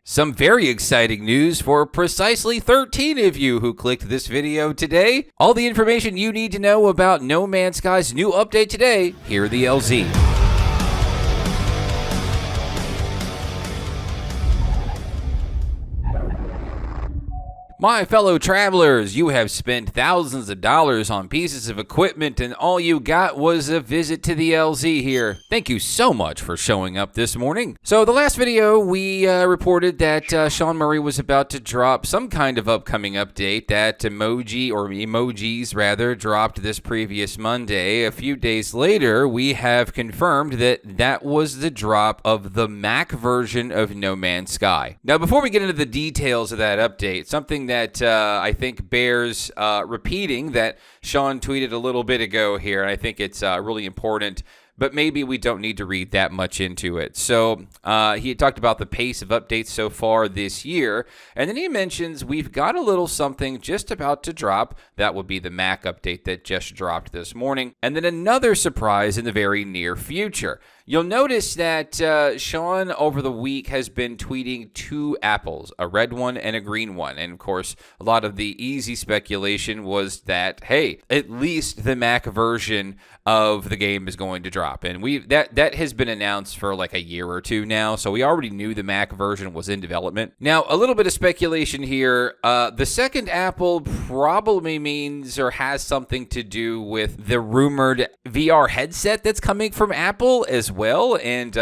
Some very exciting news for precisely 13 of you who clicked this video today. All the information you need to know about No Man's Sky's new update today, here at the LZ. My fellow travelers, you have spent thousands of dollars on pieces of equipment and all you got was a visit to the LZ here. Thank you so much for showing up this morning. So the last video, we reported that Sean Murray was about to drop some kind of upcoming update. That emojis rather, dropped this previous Monday. A few days later, we have confirmed that that was the drop of the Mac version of No Man's Sky. Now, before we get into the details of that update, something that I think bears repeating that Sean tweeted a little bit ago here, and I think it's really important, but maybe we don't need to read that much into it. So he had talked about the pace of updates so far this year, and then he mentions we've got a little something just about to drop. That would be the Mac update that just dropped this morning, and then another surprise in the very near future. You'll notice that Sean over the week has been tweeting two apples, a red one and a green one. And of course, a lot of the easy speculation was that, hey, at least the Mac version of the game is going to drop. And that has been announced for like a year or two now. So we already knew the Mac version was in development. Now, a little bit of speculation here. The second apple probably means or has something to do with the rumored VR headset that's coming from Apple as well. And,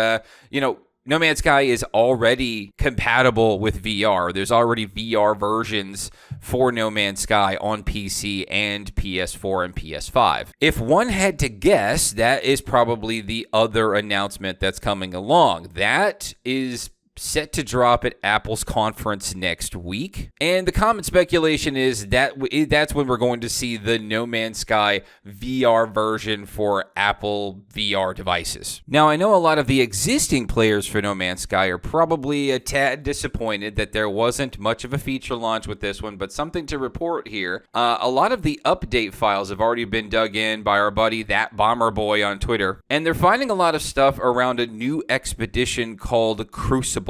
No Man's Sky is already compatible with VR. There's already VR versions for No Man's Sky on PC and PS4 and PS5. If one had to guess, that is probably the other announcement that's coming along. That is set to drop at Apple's conference next week. And the common speculation is that that's when we're going to see the No Man's Sky VR version for Apple VR devices. Now, I know a lot of the existing players for No Man's Sky are probably a tad disappointed that there wasn't much of a feature launch with this one, but something to report here. A lot of the update files have already been dug in by our buddy That Bomber Boy on Twitter, and they're finding a lot of stuff around a new expedition called Crucible.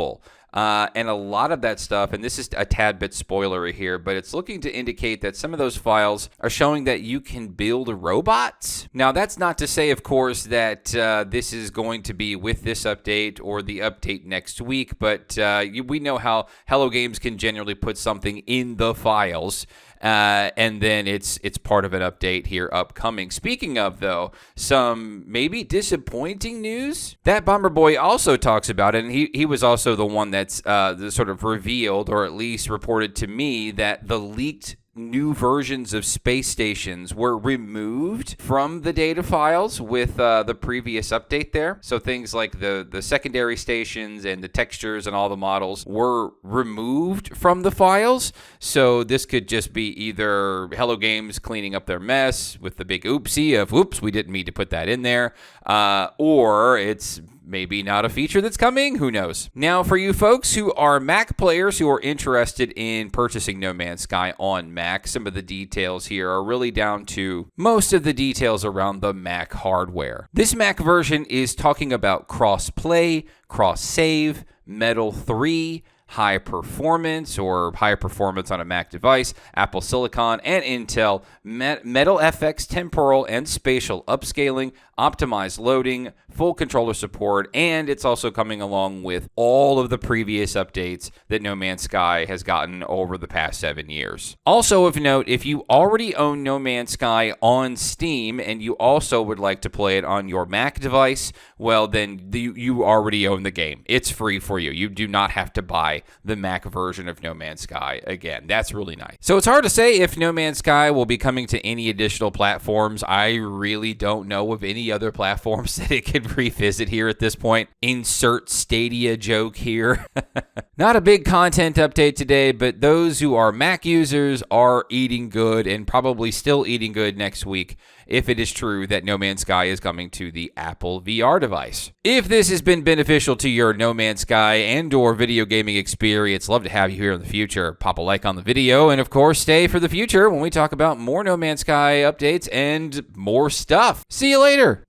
And a lot of that stuff, and this is a tad bit spoilery here, but it's looking to indicate that some of those files are showing that you can build robots. Now, that's not to say, of course, that this is going to be with this update or the update next week, but we know how Hello Games can generally put something in the files. And then it's part of an update here upcoming. Speaking of, though, some maybe disappointing news, That Bomber Boy also talks about it, and he was also the one that's sort of revealed, or at least reported to me, that the leaked new versions of space stations were removed from the data files with the previous update there. So things like the secondary stations and the textures and all the models were removed from the files. So this could just be either Hello Games cleaning up their mess with the big oopsie of, oops, we didn't mean to put that in there, or it's maybe not a feature that's coming. Who knows? Now, for you folks who are Mac players who are interested in purchasing No Man's Sky on Mac, some of the details here are really down to most of the details around the Mac hardware. This Mac version is talking about cross-play, cross-save, Metal 3, high performance on a Mac device, Apple Silicon and Intel, Metal FX temporal and spatial upscaling, optimized loading, full controller support, and it's also coming along with all of the previous updates that No Man's Sky has gotten over the past 7 years. Also of note, if you already own No Man's Sky on Steam and you also would like to play it on your Mac device, well then you already own the game. It's free for you. You do not have to buy the Mac version of No Man's Sky again. That's really nice. So it's hard to say if No Man's Sky will be coming to any additional platforms. I really don't know of any other platforms that it could revisit here at this point. Insert Stadia joke here. Not a big content update today, but those who are Mac users are eating good and probably still eating good next week if it is true that No Man's Sky is coming to the Apple VR device. If this has been beneficial to your No Man's Sky and or video gaming experience, love to have you here in the future. Pop a like on the video, and of course, stay for the future when we talk about more No Man's Sky updates and more stuff. See you later!